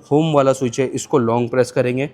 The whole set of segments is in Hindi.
होम वाला स्विच है, इसको लॉन्ग प्रेस करेंगे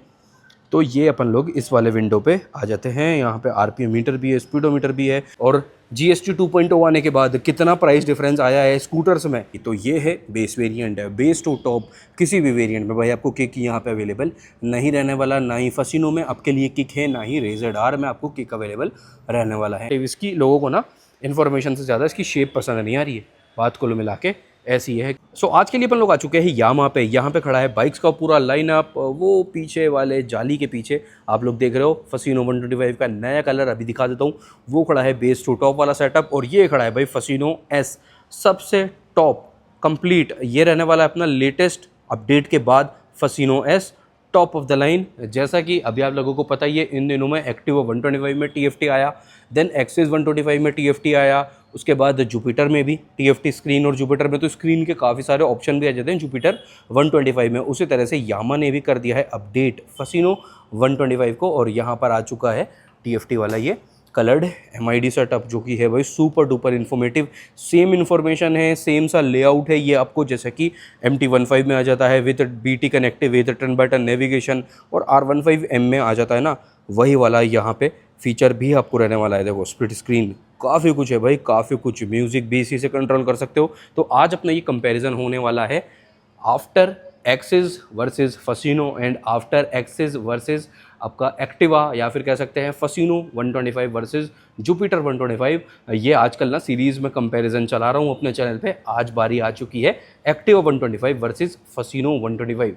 तो ये अपन लोग इस वाले विंडो पे आ जाते हैं। यहाँ पे आरपीएम मीटर भी है, स्पीडोमीटर भी है, और जीएसटी 2.0 आने के बाद कितना प्राइस डिफरेंस आया है स्कूटर्स में, तो ये है बेस वेरिएंट है। बेस टू टॉप किसी भी वेरिएंट में भाई आपको किक यहाँ पे अवेलेबल नहीं रहने वाला, ना ही फसिनो में आपके लिए किक है, ना ही रेजर आर में आपको किक अवेलेबल रहने वाला है। इसकी लोगों को ना इन्फॉर्मेशन से ज़्यादा इसकी शेप पसंद नहीं आ रही है, बात को मिला के ऐसी है। सो आज के लिए अपन लोग आ चुके हैं यामा पे। यहाँ पे खड़ा है बाइक्स का पूरा लाइनअप। वो पीछे वाले जाली के पीछे आप लोग देख रहे हो फसिनो 125 का नया कलर, अभी दिखा देता हूँ। वो खड़ा है बेस टू टॉप वाला सेटअप, और ये खड़ा है भाई फसिनो एस, सबसे टॉप कंप्लीट। ये रहने वाला है अपना लेटेस्ट अपडेट के बाद Fascino S, top of the line. जैसा कि अभी आप लोगों को पता ही है, इन दिनों में एक्टिवा 125 में TFT आया, देन एक्सिस 125 में TFT आया, उसके बाद जुपिटर में भी TFT स्क्रीन, और जुपिटर में तो स्क्रीन के काफ़ी सारे ऑप्शन भी आ जाते हैं जुपिटर 125 में। उसी तरह से यामा ने भी कर दिया है अपडेट फसिनो 125 को, और यहाँ पर आ चुका है TFT वाला ये कलर्ड MID सेटअप, जो कि है भाई super duper informative. Same information है, सेम सा लेआउट है ये आपको, जैसे कि MT15 में आ जाता है with BT connective with turn by turn navigation, और R15M में आ जाता है ना, वही वाला यहाँ पे फीचर भी आपको रहने वाला है। देखो स्प्लिट स्क्रीन, काफ़ी कुछ है भाई, काफ़ी कुछ। म्यूज़िक भी इसी से कंट्रोल कर सकते हो। तो आज अपना ये कंपैरिजन होने वाला है after Access versus Fascino and after Access versus आपका एक्टिवा, या फिर कह सकते हैं फसिनो 125 वर्सेस जुपिटर 125। ये आजकल ना सीरीज़ में कंपैरिजन चला रहा हूँ अपने चैनल पे। आज बारी आ चुकी है Activa 125 versus Fascino 125।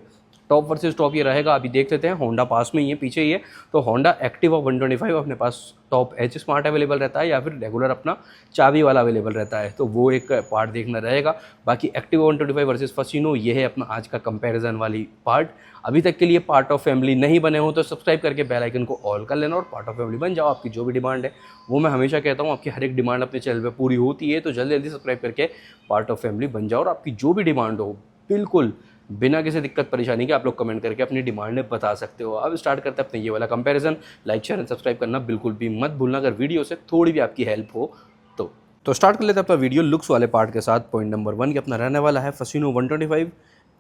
Top versus top ये रहेगा। अभी देख लेते हैं, होंडा पास में ही है, पीछे ही है। तो होंडा एक्टिवा 125 अपने पास टॉप एच स्मार्ट अवेलेबल रहता है, या फिर रेगुलर अपना चाबी वाला अवेलेबल रहता है, तो वो एक पार्ट देखना रहेगा। बाकी एक्टिवा 125 वर्सेस फसिनो, ये है अपना आज का कंपैरिजन वाली पार्ट। अभी तक के लिए पार्ट ऑफ फैमिली नहीं बने हो तो सब्सक्राइब करके बेल आइकन को ऑल कर लेना, और पार्ट ऑफ फैमिली बन जाओ। आपकी जो भी डिमांड है, वो मैं हमेशा कहता हूँ, आपकी हर एक डिमांड अपने चैनल पर पूरी होती है, तो जल्दी जल्दी सब्सक्राइब करके पार्ट ऑफ फैमिली बन जाओ। और आपकी जो भी डिमांड हो, बिल्कुल बिना किसी दिक्कत परेशानी के आप लोग कमेंट करके अपनी डिमांड बता सकते हो। अब स्टार्ट करते हैं अपने ये वाला comparison. Like share and subscribe करना बिल्कुल भी मत भूलना, अगर वीडियो से थोड़ी भी आपकी हेल्प हो तो स्टार्ट कर लेते हैं अपना वीडियो लुक्स वाले पार्ट के साथ। पॉइंट नंबर 1 कि अपना रहने वाला है फसिनो 125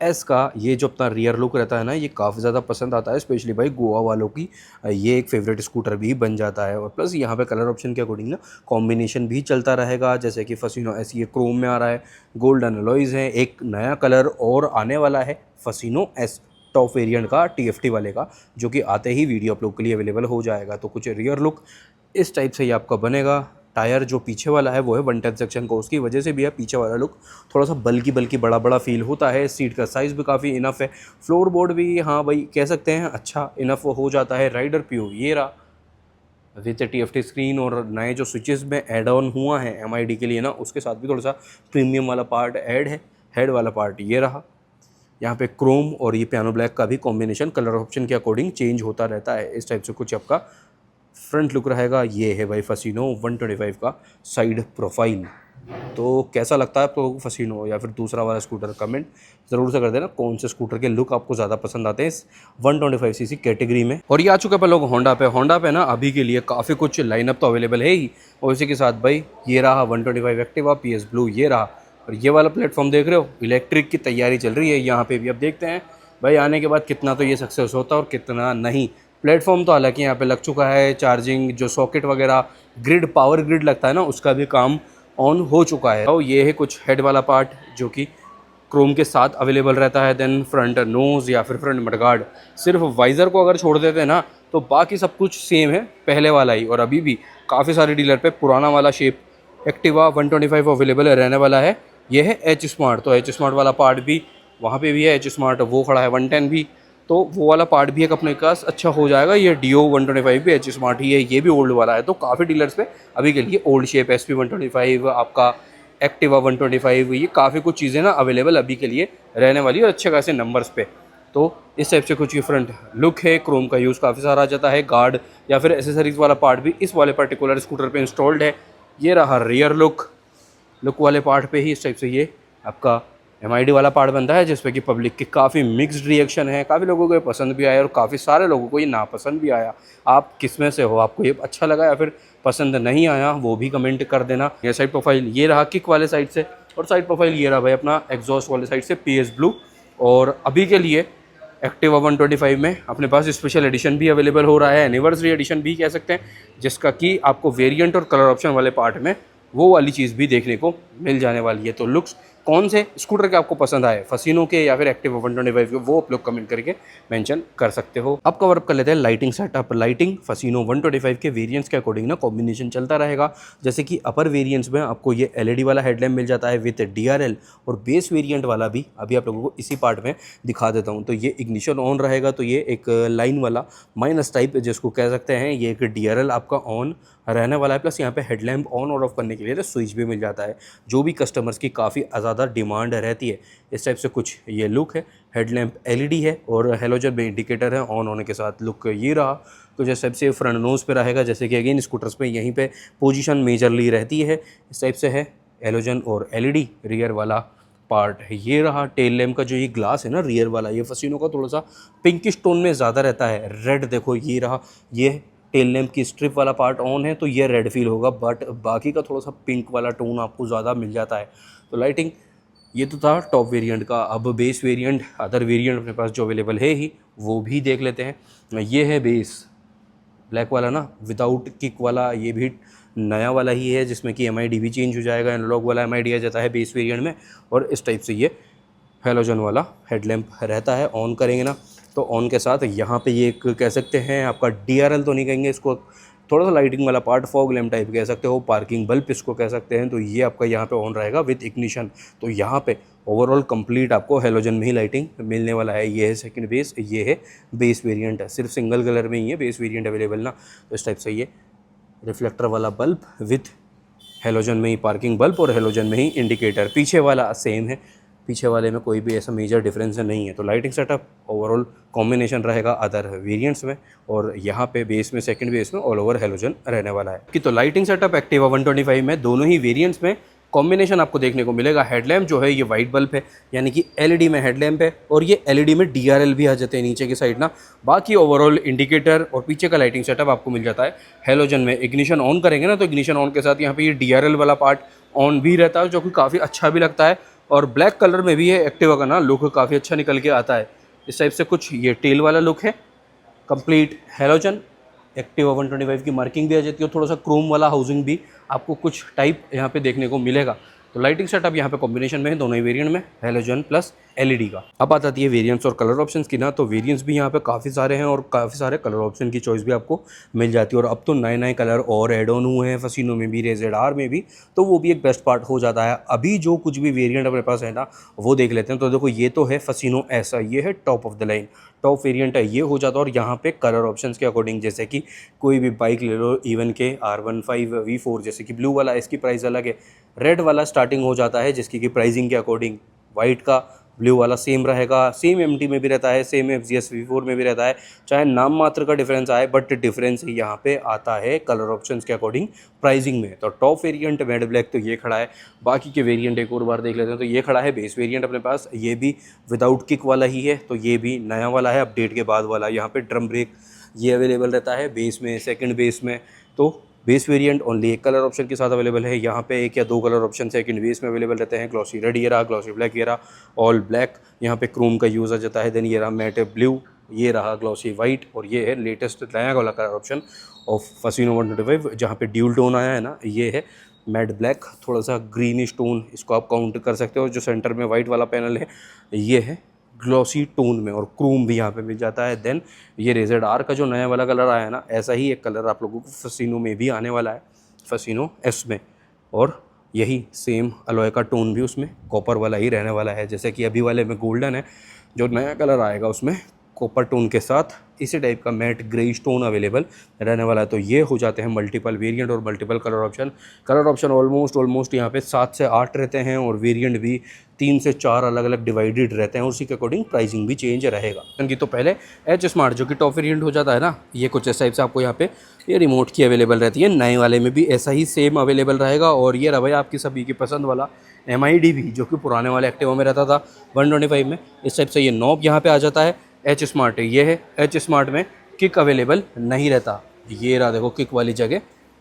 एस का ये जो अपना रियर लुक रहता है ना, ये काफ़ी ज़्यादा पसंद आता है, स्पेशली भाई गोवा वालों की ये एक फेवरेट स्कूटर भी बन जाता है। और प्लस यहाँ पे कलर ऑप्शन के अकॉर्डिंग ना कॉम्बिनेशन भी चलता रहेगा, जैसे कि फसिनो एस ये क्रोम में आ रहा है, गोल्डन अलॉयज़ है, एक नया कलर और आने वाला है फसिनो एस टॉप वेरिएंट का TFT वाले का, जो कि आते ही वीडियो आप लोग के लिए अवेलेबल हो जाएगा। तो कुछ रियर लुक इस टाइप से ये आपका बनेगा। टायर जो पीछे वाला है वो है 110 सेक्शन का, उसकी वजह से भी है पीछे वाला लुक थोड़ा सा बल्कि बड़ा बड़ा फील होता है। सीट का साइज़ भी काफ़ी इनफ है, फ्लोर बोर्ड भी हाँ भाई कह सकते हैं अच्छा इनफ हो जाता है। राइडर PO ये रहा विथ TFT स्क्रीन, और नए जो स्विचेस में ऐड ऑन हुआ है MID के लिए ना, उसके साथ भी थोड़ा सा प्रीमियम वाला पार्ट ऐड है। हेड वाला पार्ट ये रहा, यहाँ पे क्रोम और ये पियानो ब्लैक का भी कॉम्बिनेशन कलर ऑप्शन के अकॉर्डिंग चेंज होता रहता है। इस टाइप से कुछ आपका फ्रंट लुक रहेगा। ये है भाई फसिनो 125 का साइड प्रोफाइल। तो कैसा लगता है आपको फसिनो या फिर दूसरा वाला स्कूटर, कमेंट ज़रूर से कर देना कौन से स्कूटर के लुक आपको ज़्यादा पसंद आते हैं इस 125cc कैटेगरी में। और ये आ चुका है लोग होंडा पे। होंडा पे ना अभी के लिए काफ़ी कुछ लाइनअप तो अवेलेबल है ही, और इसी के साथ भाई ये रहा 125 एक्टिवा PS ब्लू ये रहा, और ये वाला प्लेटफॉर्म देख रहे हो, इलेक्ट्रिक की तैयारी चल रही है यहाँ पे भी। अब देखते हैं भाई आने के बाद कितना तो ये सक्सेस होता है और कितना नहीं। प्लेटफॉर्म तो हालांकि यहाँ पे लग चुका है, चार्जिंग जो सॉकेट वगैरह ग्रिड पावर ग्रिड लगता है ना, उसका भी काम ऑन हो चुका है। तो ये है कुछ हेड वाला पार्ट जो कि क्रोम के साथ अवेलेबल रहता है। देन फ्रंट नोज़ या फिर फ्रंट मडगार्ड, सिर्फ वाइज़र को अगर छोड़ देते हैं ना तो बाकी सब कुछ सेम है पहले वाला ही। और अभी भी काफ़ी सारे डीलर पे पुराना वाला शेप एक्टिवा 125 अवेलेबल रहने वाला है। ये है एच स्मार्ट, तो एच स्मार्ट वाला पार्ट भी वहाँ पे भी है। एच स्मार्ट वो खड़ा है 110 भी, तो वो वाला पार्ट भी एक अपने पास अच्छा हो जाएगा। ये DO 125 भी एच स्मार्ट ही है, ये भी ओल्ड वाला है। तो काफ़ी डीलर्स पे अभी के लिए ओल्ड शेप SP 125 आपका एक्टिवा 125 ये काफ़ी कुछ चीज़ें ना अवेलेबल अभी के लिए रहने वाली है, और अच्छे खासे नंबर्स पे। तो इस टाइप से कुछ ये फ्रंट लुक है। क्रोम का यूज़ काफ़ी सारा आ जाता है। गार्ड या फिर एसेसरीज वाला पार्ट भी इस वाले पर्टिकुलर स्कूटर पे इंस्टॉल्ड है। ये रहा रियर लुक वाले पार्ट पे ही इस टाइप से ये आपका MID वाला पार्ट बनता है, जिसपे कि पब्लिक की काफ़ी मिक्स्ड रिएक्शन है। काफ़ी लोगों को ये पसंद भी आया और काफ़ी सारे लोगों को ये नापसंद भी आया। आप किस में से हो, आपको ये अच्छा लगा या फिर पसंद नहीं आया, वो भी कमेंट कर देना। ये साइड प्रोफाइल ये रहा किक वाले साइड से, और साइड प्रोफाइल ये रहा भाई अपना एग्जॉस्ट वाले साइड से PS ब्लू। और अभी के लिए एक्टिवा 125 में अपने पास स्पेशल एडिशन भी अवेलेबल हो रहा है, एनिवर्सरी एडिशन भी कह सकते हैं, जिसका कि आपको वेरिएंट और कलर ऑप्शन वाले पार्ट में वो वाली चीज़ भी देखने को मिल जाने वाली है। तो लुक्स कौन से स्कूटर के आपको पसंद आए, फसीनो के या फिर एक्टिवा 125 के, वो आप लोग कमेंट करके मेंशन कर सकते हो। अब कवर अप कर लेते हैं लाइटिंग सेटअप। लाइटिंग फसीनो 125 के वेरिएंट्स के अकॉर्डिंग ना कॉम्बिनेशन चलता रहेगा। जैसे कि अपर वेरिएंट्स में आपको ये एलईडी वाला हेडलैम्प मिल जाता है विद डीआरएल, और बेस वेरिएंट वाला भी अभी आप लोगों को इसी पार्ट में दिखा देता हूँ। तो ये इग्निशन ऑन रहेगा, तो ये एक लाइन वाला माइनस टाइप जिसको कह सकते हैं, ये एक डीआरएल आपका ऑन रहने वाला है। प्लस यहाँ पे हेडलैम्प ऑन और ऑफ करने के लिए स्विच भी मिल जाता है, जो भी कस्टमर्स की काफ़ी ज़्यादा डिमांड रहती है। इस टाइप से कुछ ये लुक है। हेडलैम्प एलईडी है और हेलोजन में इंडिकेटर है ऑन होने के साथ। लुक ये रहा। तो जैसे टाइप से फ्रंट नोज़ पे रहेगा, जैसे कि अगेन स्कूटर्स पे यहीं पे पोजीशन मेजरली रहती है। इस टाइप से है हेलोजन और एलईडी। रियर वाला पार्ट है ये रहा। टेल लैम्प का जो ये ग्लास है ना रियर वाला, ये फसीनो का थोड़ा सा पिंकिश टोन में ज़्यादा रहता है। रेड देखो ये रहा, ये टेल लैम्प की स्ट्रिप वाला पार्ट ऑन है तो ये रेड फील होगा, बट बाकी का थोड़ा सा पिंक वाला टोन आपको ज़्यादा मिल जाता है। तो लाइटिंग ये तो था टॉप वेरिएंट का। अब बेस वेरिएंट, अदर वेरिएंट अपने पास जो अवेलेबल है ही, वो भी देख लेते हैं। ये है बेस ब्लैक वाला ना, विदाउट किक वाला। ये भी नया वाला ही है, जिसमें कि एमआईडी भी चेंज हो जाएगा। एनालॉग वाला एमआईडी आ जाता है बेस वेरिएंट में। और इस टाइप से ये हेलोजन वाला हेडलैम्प रहता है। ऑन करेंगे ना तो ऑन के साथ यहाँ पे ये एक कह सकते हैं आपका डीआरएल तो नहीं कहेंगे इसको, थोड़ा सा लाइटिंग वाला पार्ट, फॉग लैम्प टाइप कह सकते हो, पार्किंग बल्ब इसको कह सकते हैं। तो ये आपका यहाँ पे ऑन रहेगा विद इग्निशन। तो यहाँ पे ओवरऑल कंप्लीट आपको हेलोजन में ही लाइटिंग मिलने वाला है। ये है सेकंड बेस, ये है बेस वेरिएंट है। सिर्फ सिंगल कलर में ही है बेस वेरिएंट अवेलेबल ना। तो इस टाइप से ये रिफ्लेक्टर वाला बल्ब विथ हेलोजन में ही पार्किंग बल्ब और हेलोजन में ही इंडिकेटर। पीछे वाला सेम है, पीछे वाले में कोई भी ऐसा मेजर डिफरेंस नहीं है। तो लाइटिंग सेटअप ओवरऑल कॉम्बिनेशन रहेगा अदर वेरिएंट्स में, और यहाँ पे बेस में, सेकंड बेस में ऑल ओवर हेलोजन रहने वाला है। कि तो लाइटिंग सेटअप एक्टिवा 125 में दोनों ही वेरिएंट्स में कॉम्बिनेशन आपको देखने को मिलेगा। हेडलैम्प जो है ये वाइट बल्ब है, यानी कि एलईडी में हेडलैम्प है, और ये एलईडी में डीआरएल भी आ जाते हैं नीचे की साइड ना। बाकी ओवरऑल इंडिकेटर और पीछे का लाइटिंग सेटअप आपको मिल जाता है हेलोजन में। इग्निशन ऑन करेंगे ना तो इग्निशन ऑन के साथ यहाँ पे ये डीआरएल वाला पार्ट ऑन भी रहता है, जो कि काफ़ी अच्छा भी लगता है। और ब्लैक कलर में भी है एक्टिवा का ना, लुक काफ़ी अच्छा निकल के आता है। इस टाइप से कुछ ये टेल वाला लुक है। कंप्लीट हेलोजन, एक्टिवा 125 की मार्किंग भी आ जाती है, और थोड़ा सा क्रोम वाला हाउसिंग भी आपको कुछ टाइप यहाँ पे देखने को मिलेगा। तो लाइटिंग सेटअप यहाँ पे कॉम्बिनेशन में है दोनों ही वेरिएंट में, हेलोजन प्लस एलईडी का। अब बात आती है वेरिएंट्स और कलर ऑप्शंस की ना, तो वेरिएंट्स भी यहाँ पे काफ़ी सारे हैं और काफ़ी सारे कलर ऑप्शन की चॉइस भी आपको मिल जाती है। और अब तो नए नए कलर और एड ऑन हुए हैं फसीनो में भी, रेज़ेड में भी, तो वो भी एक बेस्ट पार्ट हो जाता है। अभी जो कुछ भी वेरिएंट अपने पास है ना, वो देख लेते हैं। तो देखो ये तो है फसीनो ऐसा, ये है top of the line, top variant है, ये हो जाता है। और यहाँ पे कलर ऑप्शंस के अकॉर्डिंग, जैसे कि कोई भी बाइक ले लो, इवन के R15 V4, जैसे कि ब्लू वाला इसकी प्राइस अलग है, रेड वाला स्टार्टिंग हो जाता है जिसकी की प्राइसिंग के अकॉर्डिंग, वाइट का ब्लू वाला सेम रहेगा, सेम MT में भी रहता है, सेम FGS V4 में भी रहता है, चाहे नाम मात्र का डिफरेंस आए, बट डिफरेंस यहाँ पे आता है कलर ऑप्शंस के अकॉर्डिंग प्राइसिंग में। तो टॉप वेरिएंट मैट ब्लैक तो ये खड़ा है। बाकी के वेरिएंट एक और बार देख लेते हैं। तो ये खड़ा है बेस वेरिएंट अपने पास, ये भी विदाउट किक वाला ही है, तो ये भी नया वाला है, अपडेट के बाद वाला। यहाँ पे ड्रम ब्रेक ये अवेलेबल रहता है बेस में, सेकंड बेस में। तो बेस वेरिएंट ओनली एक कलर ऑप्शन के साथ अवेलेबल है। यहाँ पे एक या दो कलर ऑप्शन सेकंड बेस में अवेलेबल रहते हैं। ग्लॉसी रेड ये रहा, ग्लॉसी ब्लैक ये रहा, ऑल ब्लैक, यहाँ पे क्रोम का यूज़ आ जाता है। देन ये रहा मैट ब्लू, ये रहा ग्लॉसी वाइट, और ये है लेटेस्ट नया वाला कलर ऑप्शन ऑफ फसीनो 125, जहाँ पे ड्यूल टोन आया है ना, ये है मैट ब्लैक, थोड़ा सा ग्रीनिश टोन, इसको आप काउंट कर सकते हो। जो सेंटर में वाइट वाला पैनल है ये है ग्लॉसी टोन में, और क्रोम भी यहाँ पे मिल जाता है। देन ये रेज़ेड का जो नया वाला कलर आया है ना, ऐसा ही एक कलर आप लोगों को फसीनो में भी आने वाला है, फसीनो S में, और यही सेम अलॉय का टोन भी उसमें कॉपर वाला ही रहने वाला है। जैसे कि अभी वाले में गोल्डन है, जो नया कलर आएगा उसमें कॉपर टोन के साथ इसी टाइप का मैट ग्रेइश टोन अवेलेबल रहने वाला है। तो ये हो जाते हैं मल्टीपल वेरिएंट और multiple colour option. Colour option almost यहाँ पे 7 से 8 रहते हैं, और वेरिएंट भी 3 से 4 अलग अलग डिवाइडेड रहते हैं। उसी के अकॉर्डिंग प्राइसिंग भी चेंज रहेगा। क्योंकि तो पहले H स्मार्ट जो कि टॉप वेरिएंट हो जाता है ना, ये कुछ इस टाइप से आपको यहाँ पे ये रिमोट की अवेलेबल रहती है। नए वाले में भी ऐसा ही सेम अवेलेबल रहेगा। और ये रहा भाई आपकी सभी की पसंद वाला MID भी, जो कि पुराने वाले एक्टिवा में रहता था 125 में। इस टाइप से ये नॉब यहाँ पे आ जाता है। H स्मार्ट ये है, H स्मार्ट में किक अवेलेबल नहीं रहता। ये रहा देखो किक वाली जगह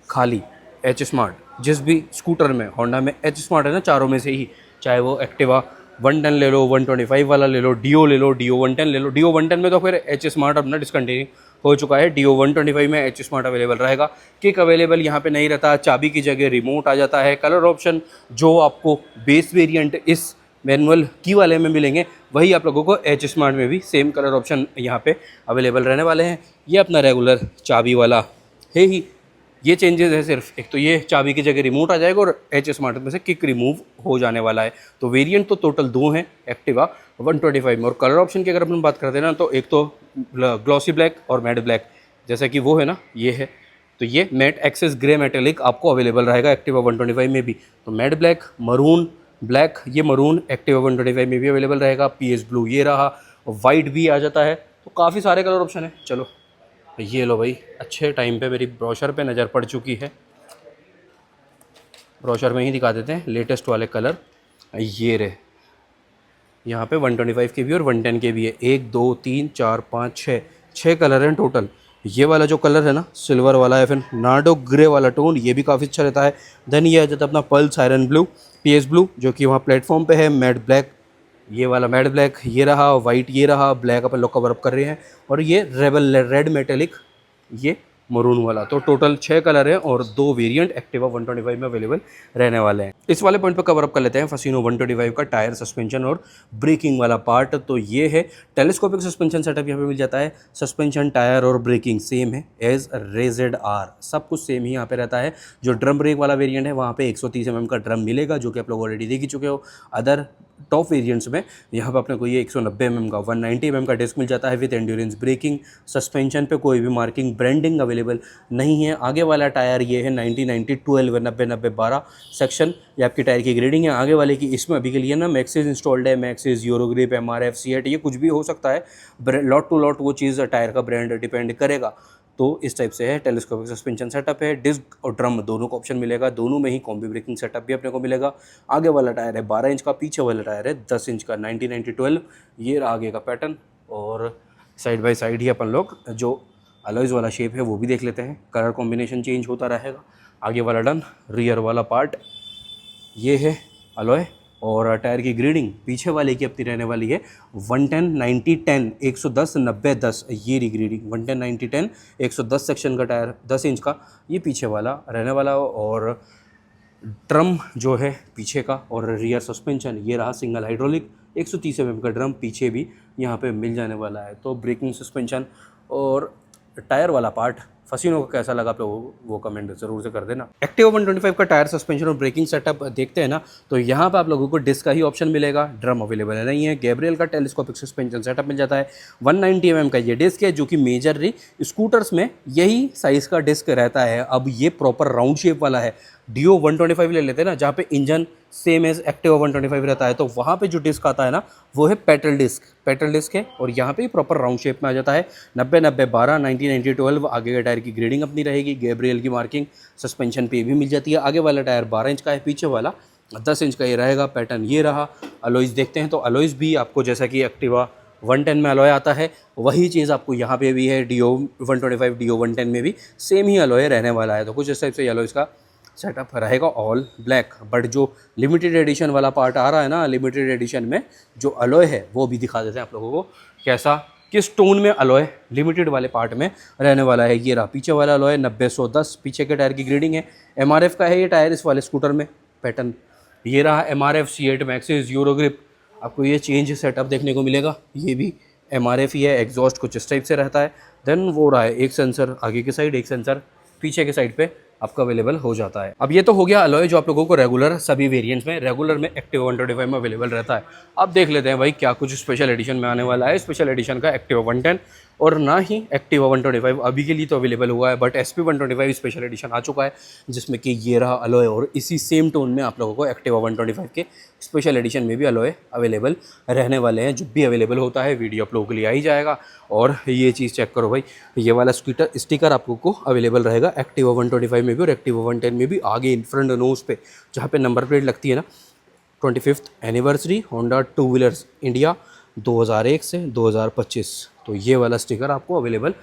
खाली। H स्मार्ट जिस भी स्कूटर में, होंडा में H स्मार्ट है ना, चारों में से ही, चाहे वो एक्टिवा 110 ले लो, 125 वाला ले लो, डियो ले लो, डियो 110 ले लो। डियो 110 में तो फिर एच स्मार्ट अपना डिसकंटिन्यू हो चुका है। डियो 125 में एच स्मार्ट अवेलेबल रहेगा। किक अवेलेबल यहाँ पे नहीं रहता, चाबी की जगह रिमोट आ जाता है। कलर ऑप्शन जो आपको बेस वेरिएंट इस मैनुअल की वाले में मिलेंगे, वही आप लोगों को एच स्मार्ट में भी सेम कलर ऑप्शन यहाँ पे अवेलेबल रहने वाले हैं। ये अपना रेगुलर चाबी वाला है ही, ये चेंजेस है सिर्फ। एक तो ये चाबी की जगह रिमोट आ जाएगा और एच स्मार्ट में से किक रिमूव हो जाने वाला है। तो वेरिएंट तो टोटल 2 हैं एक्टिवा 125 में। और कलर ऑप्शन की अगर अपन बात करते हैं ना, तो एक तो ग्लॉसी ब्लैक और मैट ब्लैक, जैसा कि वो है ना, ये है। तो ये मैट एक्सेस ग्रे मेटेलिक आपको अवेलेबल रहेगा एक्टिवा 125 में भी। तो मैट ब्लैक, मरून ब्लैक, ये मरून एक्टिवा 125 में भी अवेलेबल रहेगा। पीएस ब्लू ये रहा, वाइट भी आ जाता है। तो काफ़ी सारे कलर ऑप्शन है। चलो ये लो भाई, अच्छे टाइम पे मेरी ब्रोशर पे नज़र पड़ चुकी है। ब्रोशर में ही दिखा देते हैं लेटेस्ट वाले कलर। ये रहे, यहाँ पे 125 के भी और 110 के भी है। 1 2 3 4 5 6 कलर हैं टोटल। ये वाला जो कलर है ना, सिल्वर वाला है, फिर नार्डो ग्रे वाला टोन, ये भी काफ़ी अच्छा रहता है। देन ये आ जाता है अपना pulse iron blue, PS blue, जो कि वहाँ प्लेटफॉर्म पे है। मैट ब्लैक, ये वाला मैट ब्लैक ये रहा, वाइट ये रहा, ब्लैक अपन लोग कवर अप कर रहे हैं। और ये रेबल रेड मेटेलिक, ये मरून वाला। तो टोटल 6 कलर हैं और 2 वेरिएंट एक्टिवा 125 में अवेलेबल रहने वाले हैं। इस वाले पॉइंट पर कवर अप कर लेते हैं फसीनो 125 का टायर, सस्पेंशन और ब्रेकिंग वाला पार्ट। तो ये है टेलीस्कोपिक सस्पेंशन सेटअप यहाँ पे मिल जाता है। सस्पेंशन, टायर और ब्रेकिंग सेम है एज रेजेड आर, सब कुछ सेम ही यहाँ पे रहता है। जो ड्रम ब्रेक वाला वेरिएंट है वहाँ पे 130 mm का ड्रम मिलेगा, जो कि आप लोग ऑलरेडी देख ही चुके हो। अदर टॉप वेरिएंट्स में यहाँ पे अपने को ये 190 mm का 190 mm का डिस्क मिल जाता है विद एंड्योरेंस ब्रेकिंग। सस्पेंशन पे कोई भी मार्किंग ब्रांडिंग अवेलेबल नहीं है। आगे वाला टायर ये है 90-90 12 90-90-12 सेक्शन, ये आपकी टायर की ग्रेडिंग है। आगे वाले की इसमें अभी के लिए ना मैक्सिस इंस्टॉल्ड है, मैक्सिस, यूरोग्रिप, एमआरएफ, सीएट, ये कुछ भी हो सकता है। लॉट टू लॉट वो चीज़ टायर का ब्रांड डिपेंड करेगा। तो इस टाइप से है। टेलीस्कोपिक सस्पेंशन सेटअप है, डिस्क और ड्रम दोनों का ऑप्शन मिलेगा। दोनों में ही कॉम्बी ब्रेकिंग सेटअप भी अपने को मिलेगा। आगे वाला टायर है 12 इंच का, पीछे वाला टायर है 10 इंच का 90-90-12। ये आगे का पैटर्न। और साइड बाय साइड ही अपन लोग जो अलॉयज़ वाला शेप है वो भी देख लेते हैं। कलर कॉम्बिनेशन चेंज होता रहेगा। आगे वाला डन। रियर वाला पार्ट ये है अलॉय और टायर की ग्रेडिंग पीछे वाले की अपनी रहने वाली है 110 90 10 110 90 10। ये रिग्रेडिंग 110 90 10 110 सेक्शन का टायर 10 इंच का, ये पीछे वाला रहने वाला। और ड्रम जो है पीछे का और रियर सस्पेंशन ये रहा सिंगल हाइड्रोलिक 130 mm का ड्रम पीछे भी यहाँ पे मिल जाने वाला है। तो ब्रेकिंग, सस्पेंशन और टायर वाला पार्ट फसीनो को कैसा लगा आप लोगों को वो कमेंट जरूर से कर देना। एक्टिवा 125 का टायर, सस्पेंशन और ब्रेकिंग सेटअप देखते हैं ना, तो यहाँ पे आप लोगों को डिस्क का ही ऑप्शन मिलेगा। ड्रम अवेलेबल नहीं है। गैब्रियल का टेलीस्कोपिक सस्पेंशन सेटअप मिल जाता है। 190 mm का ये डिस्क है, जो कि मेजरली स्कूटर्स में यही साइज़ का डिस्क रहता है। अब ये प्रॉपर राउंड शेप वाला है। डियो 125 ले लेते हैं ना, जहाँ पे इंजन सेम एज एक्टिवा 125 रहता है, तो वहाँ पे जो डिस्क आता है ना वो है पेट्रोल डिस्क है। और यहाँ पे प्रॉपर राउंड शेप में आ जाता है। 90-90-12 90-90-12 आगे के टायर की ग्रेडिंग अपनी रहेगी। गैब्रियल की मार्किंग सस्पेंशन पे भी मिल जाती है। आगे वाला टायर 12 इंच का है, पीछे वाला 10 इंच का ये रहेगा। पैटर्न ये रहा। अलॉयज़ देखते हैं, तो अलॉयज़ भी आपको जैसा कि एक्टिवा 110 में अलॉय आता है वही चीज़ आपको यहाँ पे भी है। डियो 125 डियो 110 में भी सेम ही अलॉय रहने वाला है। तो कुछ इस टाइप से अलॉयज़ का सेटअप रहेगा ऑल ब्लैक। बट जो लिमिटेड एडिशन वाला पार्ट आ रहा है ना, लिमिटेड एडिशन में जो अलॉय है वो भी दिखा देते हैं आप लोगों को कैसा, किस टोन में अलॉय लिमिटेड वाले पार्ट में रहने वाला है। ये रहा पीछे वाला अलॉय 90-110, पीछे के टायर की ग्रेडिंग है। एमआरएफ का है ये टायर इस वाले स्कूटर में। पैटर्न ये रहा एमआरएफ, सीएट, मैक्सिस, यूरोग्रिप, आपको ये चेंज सेटअप देखने को मिलेगा। ये भी एमआरएफ ही है। एग्जॉस्ट कुछ इस टाइप से रहता है। देन वो रहा है एक सेंसर आगे की साइड, एक सेंसर पीछे के साइड पे आपका अवेलेबल हो जाता है। अब ये तो हो गया अलॉय जो आप लोगों को रेगुलर सभी वेरिएंट्स में रेगुलर में एक्टिवा 125 में अवेलेबल रहता है। अब देख लेते हैं भाई क्या कुछ स्पेशल एडिशन में आने वाला है। स्पेशल एडिशन का एक्टिवा 110 और ना ही एक्टिवा 125 अभी के लिए तो अवेलेबल हुआ है, बट SP 125 स्पेशल एडिशन आ चुका है, जिसमें कि ये रहा अलॉय। और इसी सेम टोन में आप लोगों को एक्टिवा 125 के स्पेशल एडिशन में भी अलॉय अवेलेबल रहने वाले हैं। जब भी अवेलेबल होता है वीडियो आप लोगों के लिए आ ही जाएगा। और ये चीज़ चेक करो भाई, ये वाला स्टिकर आप लोगों को अवेलेबल रहेगा एक्टिवा 125 में भी और एक्टिवा 110 में भी। आगे इन फ्रंट नोज पे जहाँ पे नंबर प्लेट लगती है ना, 25th anniversary Honda two wheelers India 2001 से 2025, तो ये वाला स्टिकर आपको अवेलेबल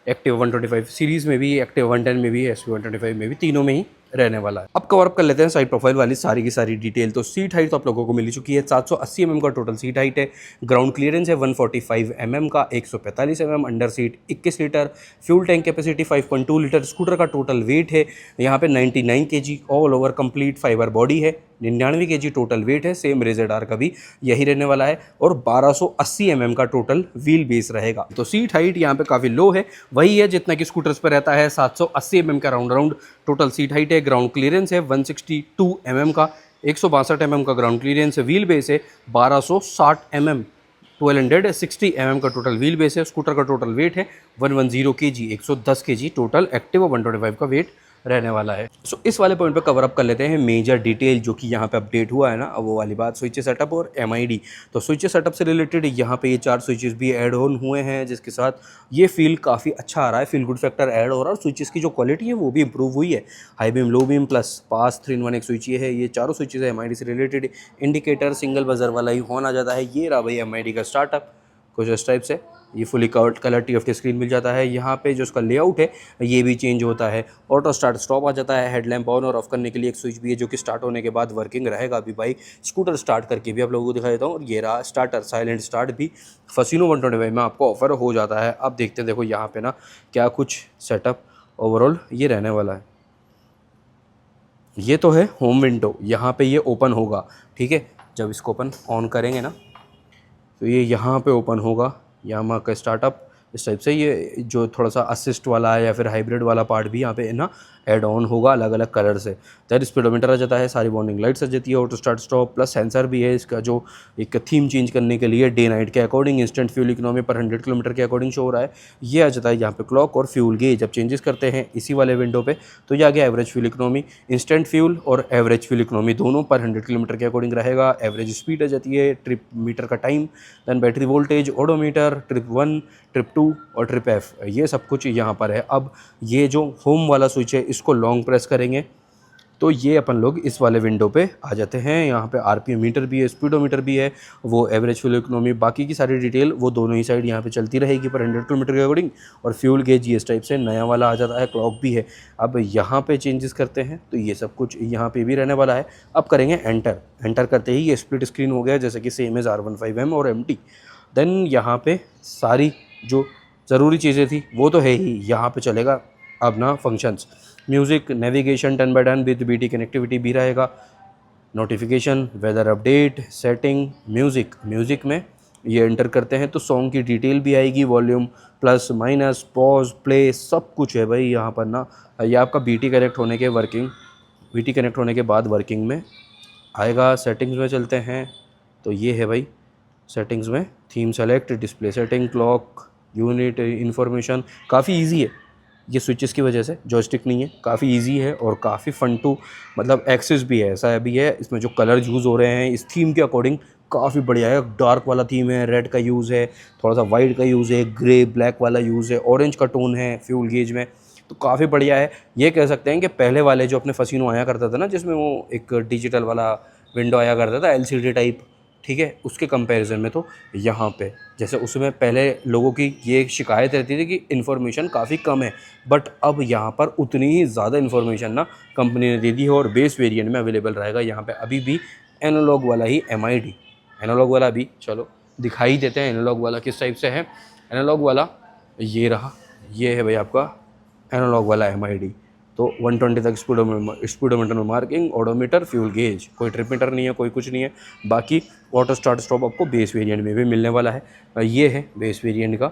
एक्टिवा 125 सीरीज़ में भी, एक्टिवा 110 में भी, SP 125 में भी, तीनों में ही रहने वाला है। अब कवर अप कर लेते हैं साइड प्रोफाइल वाली सारी की सारी डिटेल। तो सीट हाइट तो आप लोगों को मिल चुकी है, 780 mm का टोटल सीट हाइट है। ग्राउंड क्लियरेंस है 145 mm का, 145 mm, under seat 21 litre, fuel tank capacity 5.2 litre. Scooter का टोटल वेट है यहाँ पे 99 kg, all over complete fibre body है। 99 kg टोटल वेट है, सेम रेजेडार का भी यही रहने वाला है। और 1280 mm का टोटल व्हील बेस रहेगा। तो सीट हाइट यहाँ पे काफ़ी लो है, वही है जितना कि स्कूटर्स पर रहता है। 780 mm का राउंड टोटल सीट हाइट है। ग्राउंड क्लियरेंस है 162 mm का, 162 mm का ग्राउंड क्लियरेंस है। व्हील बेस है 1260 mm, 1260 mm का टोटल व्हील बेस है। स्कूटर का टोटल वेट है 110 kg, 110 kg टोटल। एक्टिवा 125 का वेट रहने वाला है। सो इस वाले पॉइंट पे कवर अप कर लेते हैं मेजर डिटेल जो कि यहाँ पे अपडेट हुआ है ना, अब वो वाली बात, स्विच सेटअप और MID। तो स्विच सेटअप से रिलेटेड यहाँ पे ये 4 स्विचेस भी ऐड ऑन हुए हैं, जिसके साथ ये फील काफ़ी अच्छा आ रहा है, फील गुड फैक्टर ऐड हो रहा है। और स्विचेस की जो क्वालिटी है वो भी इंप्रूव हुई है। High beam, low beam plus pass 3-in-1 एक स्विच ये है। ये चारों स्विचेस है MID से रिलेटेड। इंडिकेटर सिंगल बजर वाला ही हॉर्न आ जाता है। ये रहा भाई MID का स्टार्टअप कुछ इस टाइप से। ये फुली कलर TFT स्क्रीन मिल जाता है। यहाँ पे जो उसका लेआउट है ये भी चेंज होता है। ऑटो स्टार्ट स्टॉप आ जाता है। हेडलैम्प ऑन और ऑफ करने के लिए एक स्विच भी है जो कि स्टार्ट होने के बाद वर्किंग रहेगा। अभी भाई स्कूटर स्टार्ट करके भी आप लोगों को दिखा देता हूँ। और ये रहा स्टार्टर, साइलेंट स्टार्ट भी फसीनो 125 में आपको ऑफर हो जाता है। अब देखते हैं, देखो यहाँ पे ना क्या कुछ सेटअप ओवरऑल ये रहने वाला है। ये तो है होम विंडो, यहाँ पे ये ओपन होगा, ठीक है। जब इसको ओपन ऑन करेंगे ना तो ये यहाँ पे ओपन होगा, यामाहा का स्टार्टअप इस टाइप से। ये जो थोड़ा सा असिस्ट वाला है या फिर हाइब्रिड वाला पार्ट भी यहाँ पे ना ऐड ऑन होगा अलग अलग कलर से। दैट स्पीडोमीटर आ जाता है, सारी वार्निंग लाइट्स आ जाती है, auto start stop plus sensor भी है इसका जो एक थीम चेंज करने के लिए डे नाइट के अकॉर्डिंग। इंस्टेंट फ्यूल इकोनॉमी पर 100 किलोमीटर के अकॉर्डिंग शो हो रहा है। ये आ जाता है यहाँ पे क्लॉक और फ्यूल गेज। जब चेंजेस करते हैं इसी वाले विंडो पे तो ये आ गया average fuel economy. Instant fuel और एवरेज फ्यूल इकोनॉमी दोनों पर 100 किलोमीटर के अकॉर्डिंग रहेगा। एवरेज स्पीड आ जाती है, ट्रिप मीटर का time, then battery voltage, odometer, trip 1, trip 2 और ट्रिप F, ये सब कुछ यहाँ पर है। अब ये जो होम वाला स्विच है इसको लॉन्ग प्रेस करेंगे तो ये अपन लोग इस वाले विंडो पे आ जाते हैं। यहाँ पे RPM मीटर भी है, स्पीडोमीटर भी है, वो एवरेज फ्यूल इकोनॉमी, बाकी की सारी डिटेल वो दोनों ही साइड यहाँ पे चलती रहेगी पर 100 किलोमीटर के अकॉर्डिंग। और फ्यूल गेज इस टाइप से नया वाला आ जाता है, क्लॉक भी है। अब यहाँ पे चेंजेस करते हैं तो ये सब कुछ यहाँ पे भी रहने वाला है। अब करेंगे एंटर। एंटर करते ही ये स्प्लिट स्क्रीन हो गया जैसे कि सेम एज R15M और MT। देन यहाँ पे सारी जो ज़रूरी चीज़ें थी वो तो है ही, यहाँ पे चलेगा अब ना functions, music, navigation 10x10 with BT connectivity भी रहेगा, notification, weather update, setting, music में ये एंटर करते हैं तो सॉन्ग की डिटेल भी आएगी, volume plus minus, pause, play, सब कुछ है भाई यहाँ पर ना। ये आपका BT कनेक्ट होने के बाद वर्किंग में आएगा। सेटिंग्स में चलते हैं तो ये है भाई सेटिंग्स में theme select, display setting, clock, unit, information. काफ़ी इजी है ये स्विचेस की वजह से, जॉयस्टिक नहीं है, काफ़ी इजी है और काफ़ी फन टू मतलब एक्सेस भी है। ऐसा भी है इसमें जो कलर यूज़ हो रहे हैं इस थीम के अकॉर्डिंग काफ़ी बढ़िया है। डार्क वाला थीम है, रेड का यूज़ है, थोड़ा सा वाइट का यूज़ है, ग्रे ब्लैक वाला यूज़ है, ऑरेंज का टोन है फ्यूल गेज में, तो काफ़ी बढ़िया है। ये कह सकते हैं कि पहले वाले जो अपने फसीनो आया करता था ना जिसमें वो एक डिजिटल वाला विंडो आया करता था LCD टाइप, ठीक है, उसके कंपैरिजन में तो यहाँ पे जैसे उसमें पहले लोगों की ये शिकायत रहती थी कि इन्फॉर्मेशन काफ़ी कम है, बट अब यहाँ पर उतनी ही ज़्यादा इन्फॉर्मेशन ना कंपनी ने दे दी है और बेस वेरिएंट में अवेलेबल रहेगा। यहाँ पे अभी भी एनालॉग वाला ही MID, एनालॉग वाला भी चलो दिखाई देते हैं एनालॉग वाला किस टाइप से है। एनालॉग वाला ये रहा, ये है भाई आपका एनालॉग वाला MID। तो 120 तक स्पीडोमीटर में मार्किंग, ओडोमीटर, फ्यूल गेज, कोई ट्रिप मीटर नहीं है, कोई कुछ नहीं है। बाकी ऑटो स्टार्ट स्टॉप आपको बेस वेरिएंट में भी मिलने वाला है। ये है बेस वेरिएंट का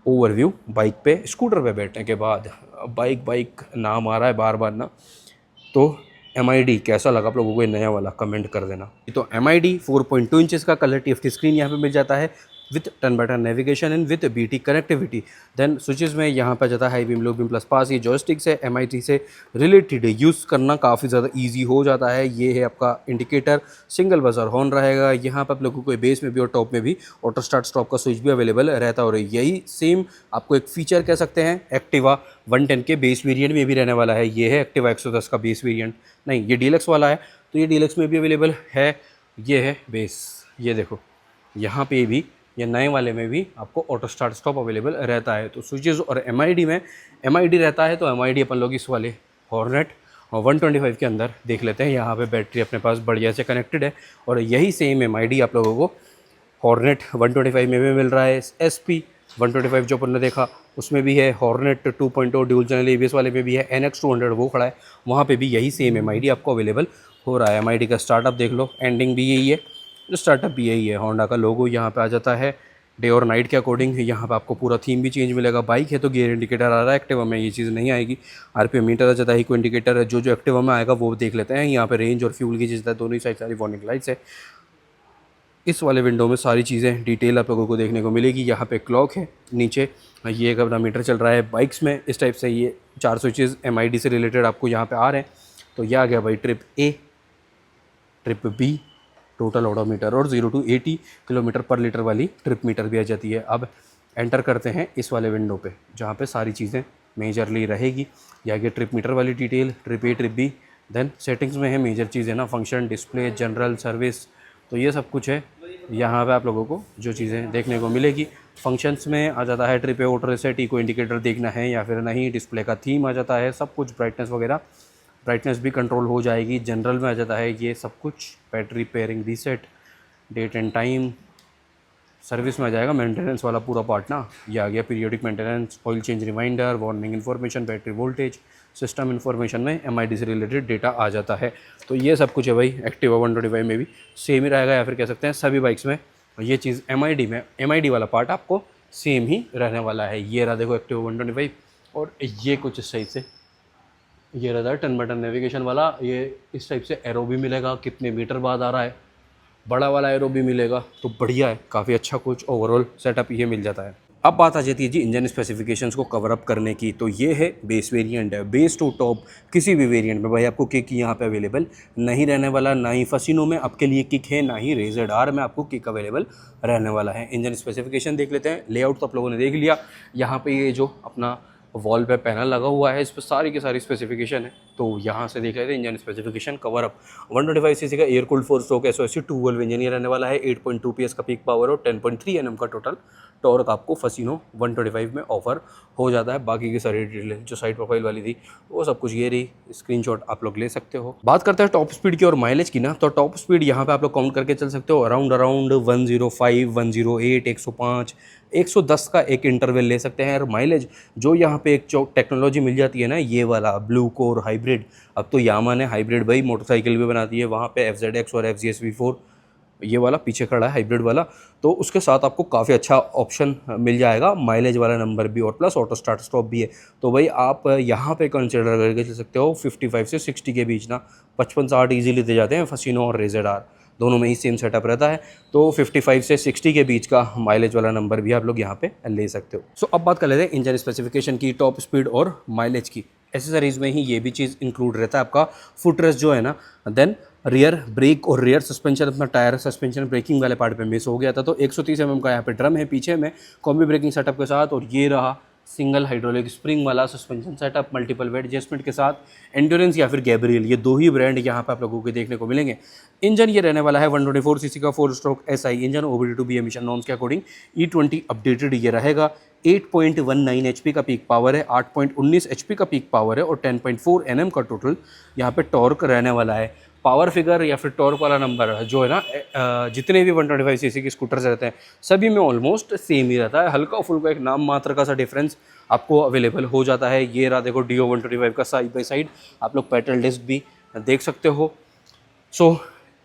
ओवरव्यू। बाइक पे, स्कूटर पे बैठने के बाद बाइक नाम आ रहा है बार बार ना, तो MID कैसा लगा आप लोगों को ये नया वाला कमेंट कर देना। तो MID 4.2 इंचेस का कलर TFT स्क्रीन यहाँ पे मिल जाता है with 10x10 navigation and with BT connectivity. Then switches में यहाँ पर जाता है high beam, low beam plus pass. ये जॉयस्टिक से MID से रिलेटेड यूज़ करना काफ़ी ज़्यादा इजी हो जाता है। ये है आपका इंडिकेटर, सिंगल बजर हॉर्न रहेगा। यहाँ पर आप लोगों को बेस में भी और टॉप में भी ऑटो स्टार्ट स्टॉप का स्विच भी अवेलेबल रहता है। और यही सेम आपको एक फीचर कह सकते हैं एक्टिवा 110 के बेस वेरिएंट में भी रहने वाला है। ये है एक्टिवा 110 का बेस वेरिएंट, नहीं ये डीलक्स वाला है, तो ये डीलक्स में भी अवेलेबल है। ये है बेस, ये देखो यहाँ पे भी ये नए वाले में भी आपको ऑटो स्टार्ट स्टॉप अवेलेबल रहता है। तो स्विचेस और MID में MID रहता है तो MID अपन लोग इस वाले हॉर्नेट और 125 के अंदर देख लेते हैं। यहाँ पे बैटरी अपने पास बढ़िया से कनेक्टेड है और यही सेम MID आप लोगों को हॉर्नेट 125 में भी मिल रहा है। SP 125 जो अपन ने देखा उसमें भी है, हॉर्नेट 2.0 ड्यूल चैनल ABS वाले में भी है, NX 200 वो खड़ा है, वहाँ पे भी यही सेम MID आपको अवेलेबल हो रहा है। MID का स्टार्टअप देख लो, एंडिंग भी यही है, स्टार्टअप भी यही है। होंडा का लोगो यहाँ पे आ जाता है डे और नाइट के अकॉर्डिंग। यहाँ पे आपको पूरा थीम भी चेंज मिलेगा। बाइक है तो गियर इंडिकेटर आ रहा है, एक्टिवा में ये चीज़ नहीं आएगी। RPM मीटर आ जाता है, इको इंडिकेटर है, जो एक्टिवा में आएगा वो देख लेते हैं। यहाँ पे रेंज और फ्यूल की चीज़ है, दोनों ही साइड सारी वार्निंग लाइट्स है। इस वाले विंडो में सारी चीज़ें डिटेल आप लोगों को देखने को मिलेगी। यहाँ पे क्लॉक है, नीचे ये एक अपना मीटर चल रहा है। बाइक्स में इस टाइप से ये 4 स्विचेस MID से रिलेटेड आपको यहाँ पे आ रहे हैं। तो यह आ गया भाई trip A, trip B, total odometer, और 0 to 80 किलोमीटर पर लीटर वाली ट्रिप मीटर भी आ जाती है। अब एंटर करते हैं इस वाले विंडो पे, जहाँ पे सारी चीज़ें मेजरली रहेगी। या कि ट्रिप मीटर वाली detail, trip A, trip B, then settings में है मेजर चीज़ें ना, फंक्शन, डिस्प्ले, जनरल, सर्विस, तो ये सब कुछ है। यहाँ पे आप लोगों को जो चीज़ें देखने को मिलेगी, फंक्शंस में आ जाता है trip A auto reset, eco indicator देखना है या फिर नहीं, डिस्प्ले का थीम आ जाता है, सब कुछ, ब्राइटनेस वगैरह, ब्राइटनेस भी कंट्रोल हो जाएगी। जनरल में आ जाता है ये सब कुछ, battery pairing reset, date and time, service में आ जाएगा मेंटेनेंस वाला पूरा पार्ट ना, ये आ गया periodic maintenance, oil change reminder, warning information, battery voltage, system information में MID से रिलेटेड डेटा आ जाता है। तो ये सब कुछ है भाई। एक्टिवा 125 में भी सेम ही रहेगा, या फिर कह सकते हैं सभी बाइक्स में ये चीज़ MID में, MID वाला पार्ट आपको सेम ही रहने वाला है। ये रहा देखो एक्टिवा 125, और ये कुछ इस टाइप से ये रहता है टर्न बटन नेविगेशन वाला। ये इस टाइप से एरो भी मिलेगा, कितने मीटर बाद आ रहा है, बड़ा वाला एरो भी मिलेगा। तो बढ़िया है, काफ़ी अच्छा कुछ ओवरऑल सेटअप ये मिल जाता है। अब बात आ जाती है जी इंजन स्पेसिफिकेशंस को कवर अप करने की। तो ये है बेस वेरिएंट है, बेस टू टॉप किसी भी वेरिएंट में भाई आपको किक यहाँ पे अवेलेबल नहीं रहने वाला। ना ही फसिनो में आपके लिए किक है, ना ही रेजर आर में आपको किक अवेलेबल रहने वाला है। इंजन स्पेसिफिकेशन देख लेते हैं। लेआउट तो आप लोगों ने देख लिया। यहाँ पे ये जो अपना वॉल पे पैनल लगा हुआ है, इस पर सारी की सारी स्पेसिफिकेशन है। तो यहाँ से देख लेते हैं engine specification cover up. 125 CC का air cooled 4 stroke SOSC 2 valve engine ये रहने वाला है। 8.2 PS का पीक पावर और 10.3 Nm का टोटल टॉर्क आपको फसिनो 125 में ऑफर हो जाता है। बाकी की सारी डिटेल जो साइड प्रोफाइल वाली थी वो सब कुछ ये रही, स्क्रीनशॉट आप लोग ले सकते हो। बात करते हैं टॉप स्पीड की और माइलेज की ना, तो टॉप स्पीड यहाँ पे आप लोग काउंट करके चल सकते हो अराउंड 105, 108, 105, 110 का एक इंटरवल ले सकते हैं। और माइलेज जो यहाँ पे एक टेक्नोलॉजी मिल जाती है ना, ये वाला ब्लू कोर हाइब्रिड, अब तो यामा ने हाइब्रिड भाई मोटरसाइकिल भी बनाती है, वहाँ पे FZX और FZS V4 ये वाला पीछे खड़ा है हाइब्रिड वाला, तो उसके साथ आपको काफ़ी अच्छा ऑप्शन मिल जाएगा, माइलेज वाला नंबर भी, और प्लस ऑटो स्टार्ट स्टॉप भी है। तो भाई आप यहाँ पे कंसिडर करके चल सकते हो 55 से 60 के बीच ना, 55-60 ईजीली दे जाते हैं फसिनो और रेजर आर, दोनों में ही सेम सेटअप रहता है। तो 55 से 60 के बीच का माइलेज वाला नंबर भी आप लोग यहाँ पे ले सकते हो। सो अब बात कर लेते हैं इंजन स्पेसिफिकेशन की, टॉप स्पीड और माइलेज की। एसेसरीज में ही ये भी चीज़ इंक्लूड रहता है आपका फुट रेस्ट जो है ना, देन रियर ब्रेक और रियर सस्पेंशन, अपना टायर सस्पेंशन ब्रेकिंग वाले पार्ट पे मिस हो गया था। तो 130 mm का यहाँ पे ड्रम है पीछे में कॉम्बी ब्रेकिंग सेटअप के साथ, और ये रहा सिंगल हाइड्रोलिक स्प्रिंग वाला suspension setup multiple weight adjustment के साथ। एंड्योरेंस या फिर गैब्रियल, ये दो ही ब्रांड यहाँ पे आप लोगों को देखने को मिलेंगे। इंजन ये रहने वाला है 124 सीसी का 4 stroke SI engine, OBD2B emission norms के अकॉर्डिंग E20 अपडेटेड ये रहेगा। 8.19 HP का पीक पावर है, 8.19 HP का पीक पावर है, और 10.4 Nm का टोटल यहाँ पे टॉर्क रहने वाला है। पावर फिगर या फिर टॉर्क वाला नंबर जो है ना, जितने भी 125 सीसी के स्कूटर्स रहते हैं सभी में ऑलमोस्ट सेम ही रहता है। हल्का फुल्का एक नाम मात्र का सा डिफरेंस आपको अवेलेबल हो जाता है। ये रहा देखो Dio 125 का साइड बाई साइड, आप लोग पेट्रोल डिस्क भी देख सकते हो। सो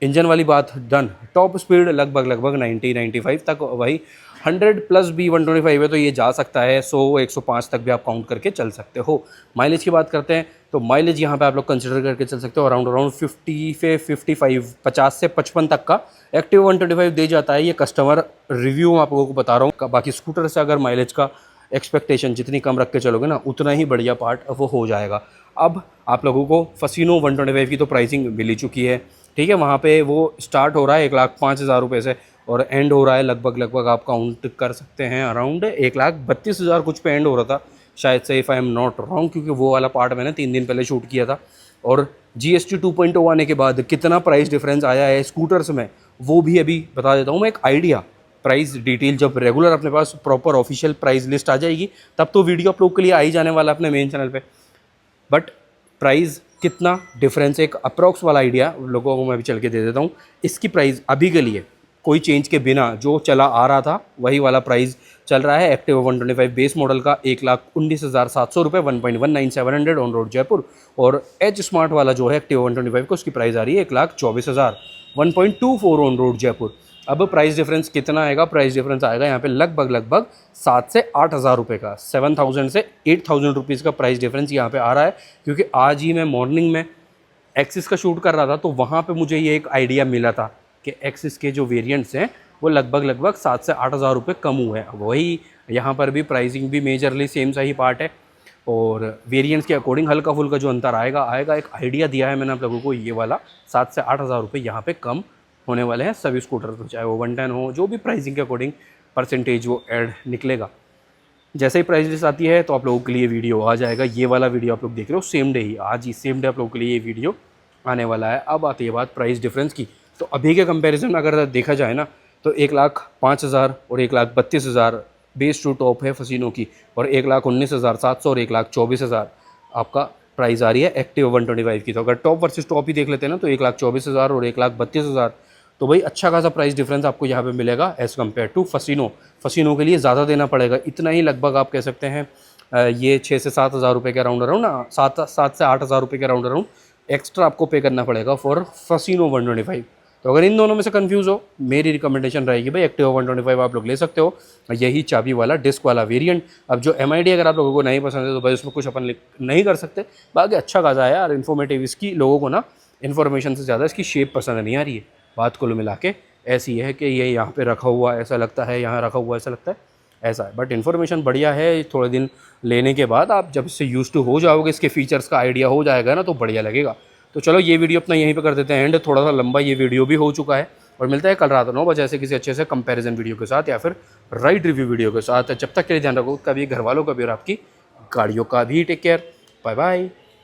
इंजन वाली बात डन। टॉप स्पीड लगभग 90-95 तक, वही 100 प्लस भी 125 है तो ये जा सकता है। 100-105 तक भी आप काउंट करके चल सकते हो। माइलेज की बात करते हैं तो माइलेज यहाँ पे आप लोग कंसिडर करके चल सकते हो अराउंड 50 से 55, 50 से 55 तक का एक्टिव 125 दे जाता है। ये कस्टमर रिव्यू मैं आप लोगों को बता रहा हूँ। बाकी स्कूटर से अगर माइलेज का एक्सपेक्टेशन जितनी कम रख के चलोगे ना, उतना ही बढ़िया पार्ट वो हो जाएगा। अब आप लोगों को फसिनो 125 की तो प्राइसिंग मिल ही चुकी है, ठीक है। वहाँ पे वो स्टार्ट हो रहा है 1,05,000 रुपये से, और एंड हो रहा है लगभग आप काउंट कर सकते हैं अराउंड 1,32,000 कुछ पे एंड हो रहा था शायद से, if I am not wrong, क्योंकि वो वाला पार्ट मैंने 3 दिन पहले शूट किया था। और GST 2.0 आने के बाद कितना प्राइस डिफरेंस आया है स्कूटर्स में, वो भी अभी बता देता हूँ मैं, एक आइडिया। प्राइस डिटेल जब रेगुलर अपने पास प्रॉपर ऑफिशियल प्राइस लिस्ट आ जाएगी तब तो वीडियो आप लोग के लिए आ ही जाने वाला अपने मेन चैनल पे। बट प्राइस कितना डिफरेंस, एक अप्रॉक्स वाला आइडिया लोगों को मैं भी चल के दे देता हूँ। इसकी प्राइस अभी के लिए कोई चेंज के बिना जो चला आ रहा था वही वाला प्राइस चल रहा है। एक्टिवा 125 बेस मॉडल का 1,19,700 रुपये, 1.19,700 ऑन रोड जयपुर। और एच स्मार्ट वाला जो है एक्टिवा 125 का, उसकी प्राइस आ रही है 1,24,000, 1.24 ऑन रोड जयपुर। अब प्राइस डिफरेंस कितना आएगा? प्राइस डिफरेंस आएगा यहाँ पे लगभग 7 से 8,000 रुपये का, 7,000 से 8,000 रुपीज़ का प्राइस डिफरेंस यहाँ पे आ रहा है। क्योंकि आज ही मैं मॉर्निंग में एक्सिस का शूट कर रहा था, तो वहाँ पे मुझे ये एक आइडिया मिला था कि एक्सिस के जो वेरिएंट्स हैं वो लगभग 7 से 8,000 रुपये कम हुए हैं। वही यहाँ पर भी प्राइसिंग भी मेजरली सेम सा ही पार्ट है, और वेरिएंट्स के अकॉर्डिंग हल्का फुल्का जो अंतर आएगा। एक आइडिया दिया है मैंने आप लोगों को, ये वाला 7 से 8,000 रुपये यहाँ पे कम होने वाले हैं सभी स्कूटर, तो चाहे वो 110 हो, जो भी प्राइसिंग के अकॉर्डिंग परसेंटेज वो ऐड निकलेगा। जैसे ही प्राइस लिस्ट आती है तो आप लोगों के लिए वीडियो आ जाएगा। ये वाला वीडियो आप लोग देख रहे हो सेम डे ही, आज ही सेम डे आप लोगों के लिए ये वीडियो आने वाला है। अब आती है बात प्राइस डिफरेंस की, तो अभी के कंपैरिजन अगर देखा जाए ना, तो 1,05,000 और 1,32,000 बेस टू टॉप है फसीनो की, और 1,19,700 और 1,24,000 आपका प्राइस आ रही है एक्टिवा 125 की। तो अगर टॉप वर्सेस टॉप ही देख लेते हैं ना, तो 1,24,000 और 1,32,000, तो भाई अच्छा खासा प्राइस डिफरेंस आपको यहाँ पे मिलेगा as compare to Fascino. Fascino के लिए ज़्यादा देना पड़ेगा, इतना ही लगभग आप कह सकते हैं ये 6 से 7,000 रुपये के राउंड अराउंड ना, 7 से 8,000 रुपये के राउंड अराउंड एक्स्ट्रा आपको पे करना पड़ेगा फॉर फसीनो 125। तो अगर इन दोनों में से कंफ्यूज हो, मेरी रिकमेंडेशन रहेगी भाई एक्टिवा 125 आप लोग ले सकते हो, यही चाबी वाला डिस्क वाला वेरिएंट। अब जो MID अगर आप लोगों को नहीं पसंद है तो भाई उसमें कुछ अपन नहीं कर सकते, बाकी अच्छा खासा है यार इन्फॉर्मेटिव। इसकी लोगों को ना इन्फॉर्मेशन से ज़्यादा इसकी शेप पसंद नहीं आ रही है। बात कुल मिला के ऐसी है कि ये यहाँ पे रखा हुआ ऐसा लगता है, यहाँ रखा हुआ ऐसा लगता है, ऐसा है। बट इन्फॉर्मेशन बढ़िया है, थोड़े दिन लेने के बाद आप जब इससे यूज़ टू हो जाओगे, इसके फीचर्स का आइडिया हो जाएगा ना, तो बढ़िया लगेगा। तो चलो ये वीडियो अपना यहीं पे कर देते हैं एंड, थोड़ा सा लंबा ये वीडियो भी हो चुका है, और मिलता है कल रात 9 बजे ऐसे किसी अच्छे से कंपैरिजन वीडियो के साथ या फिर राइड रिव्यू वीडियो के साथ। जब तक के लिए ध्यान रखो, कभी घर वालों का भी और आपकी गाड़ियों का भी। Take care, bye bye.